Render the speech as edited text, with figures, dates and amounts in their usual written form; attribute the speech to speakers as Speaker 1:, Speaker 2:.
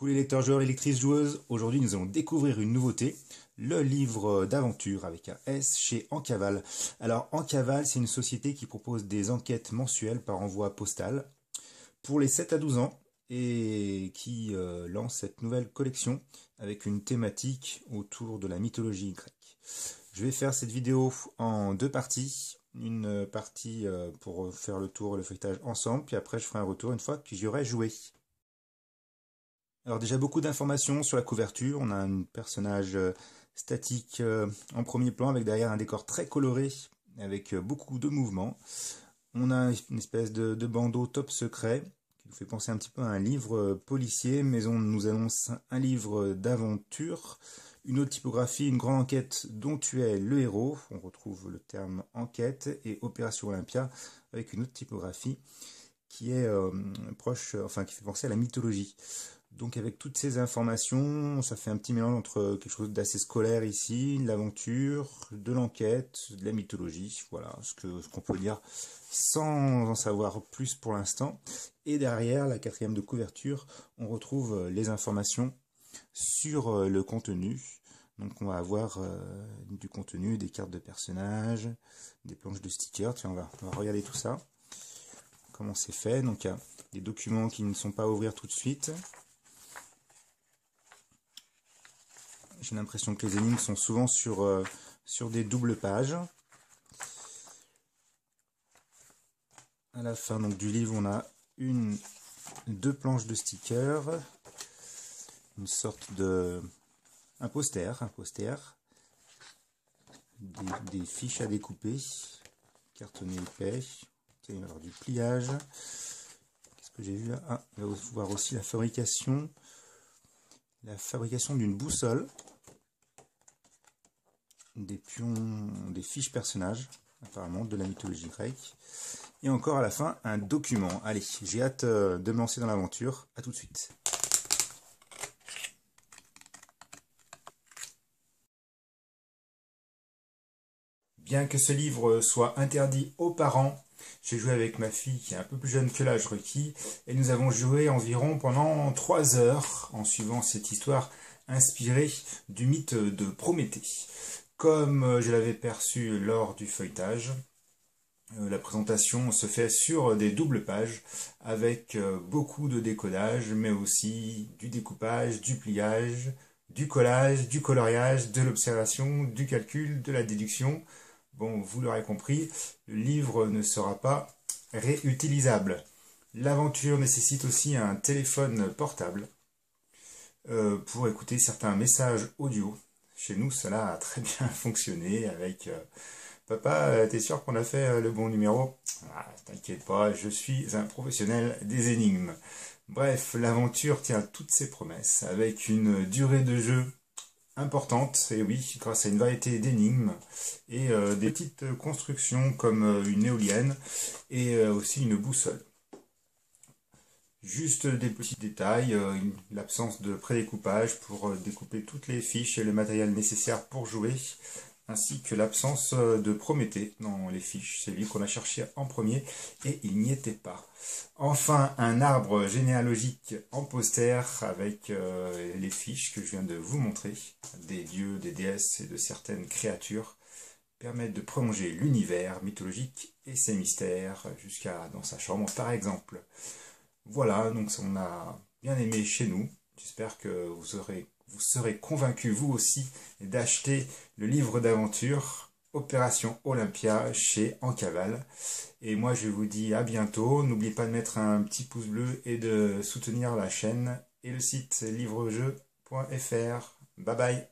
Speaker 1: Coucou les lecteurs, joueurs et lectrices joueuses, aujourd'hui nous allons découvrir une nouveauté, le livre d'aventure avec un S chez Encaval. Alors Encaval, c'est une société qui propose des enquêtes mensuelles par envoi postal pour les 7 à 12 ans et qui lance cette nouvelle collection avec une thématique autour de la mythologie grecque. Je vais faire cette vidéo en deux parties. Une partie pour faire le tour et le feuilletage ensemble, puis après je ferai un retour une fois que j'y aurai joué. Alors déjà beaucoup d'informations sur la couverture, on a un personnage statique en premier plan avec derrière un décor très coloré avec beaucoup de mouvements. On a une espèce de bandeau top secret qui nous fait penser un petit peu à un livre policier, mais on nous annonce un livre d'aventure, une autre typographie, une grande enquête dont tu es le héros. On retrouve le terme enquête et Opération Olympia avec une autre typographie qui est proche, enfin qui fait penser à la mythologie. Donc avec toutes ces informations, ça fait un petit mélange entre quelque chose d'assez scolaire ici, de l'aventure, de l'enquête, de la mythologie, voilà ce qu'on peut dire sans en savoir plus pour l'instant. Et derrière, la quatrième de couverture, on retrouve les informations sur le contenu. Donc on va avoir du contenu, des cartes de personnages, des planches de stickers. Tiens, on va regarder tout ça, comment c'est fait. Donc il y a des documents qui ne sont pas à ouvrir tout de suite. J'ai l'impression que les énigmes sont souvent sur des doubles pages. À la fin donc, du livre, on a deux planches de stickers, une sorte de un poster, des fiches à découper, cartonné épais, il va y avoir du pliage. Qu'est-ce que j'ai vu là? Ah, il va voir aussi la fabrication d'une boussole. Des pions, des fiches personnages, apparemment de la mythologie grecque. Et encore à la fin, un document. Allez, j'ai hâte de me lancer dans l'aventure. À tout de suite. Bien que ce livre soit interdit aux parents, j'ai joué avec ma fille qui est un peu plus jeune que l'âge requis, et nous avons joué environ pendant 3 heures en suivant cette histoire inspirée du mythe de Prométhée. Comme je l'avais perçu lors du feuilletage, la présentation se fait sur des doubles pages avec beaucoup de décodage, mais aussi du découpage, du pliage, du collage, du coloriage, de l'observation, du calcul, de la déduction. Bon, vous l'aurez compris, le livre ne sera pas réutilisable. L'aventure nécessite aussi un téléphone portable pour écouter certains messages audio. Chez nous, cela a très bien fonctionné avec Papa, t'es sûr qu'on a fait le bon numéro? Ah, t'inquiète pas, je suis un professionnel des énigmes. Bref, l'aventure tient toutes ses promesses avec une durée de jeu importante, et oui, grâce à une variété d'énigmes et des petites constructions comme une éolienne et aussi une boussole. Juste des petits détails, l'absence de prédécoupage pour découper toutes les fiches et le matériel nécessaire pour jouer, ainsi que l'absence de Prométhée dans les fiches. C'est lui qu'on a cherché en premier et il n'y était pas. Enfin, un arbre généalogique en poster avec les fiches que je viens de vous montrer, des dieux, des déesses et de certaines créatures, permettent de prolonger l'univers mythologique et ses mystères jusqu'à dans sa chambre par exemple. Voilà, donc on a bien aimé chez nous. J'espère que vous serez convaincus vous aussi d'acheter le livre d'aventure Opération Olympia chez Encaval. Et moi je vous dis à bientôt. N'oubliez pas de mettre un petit pouce bleu et de soutenir la chaîne et le site livrejeu.fr. Bye bye.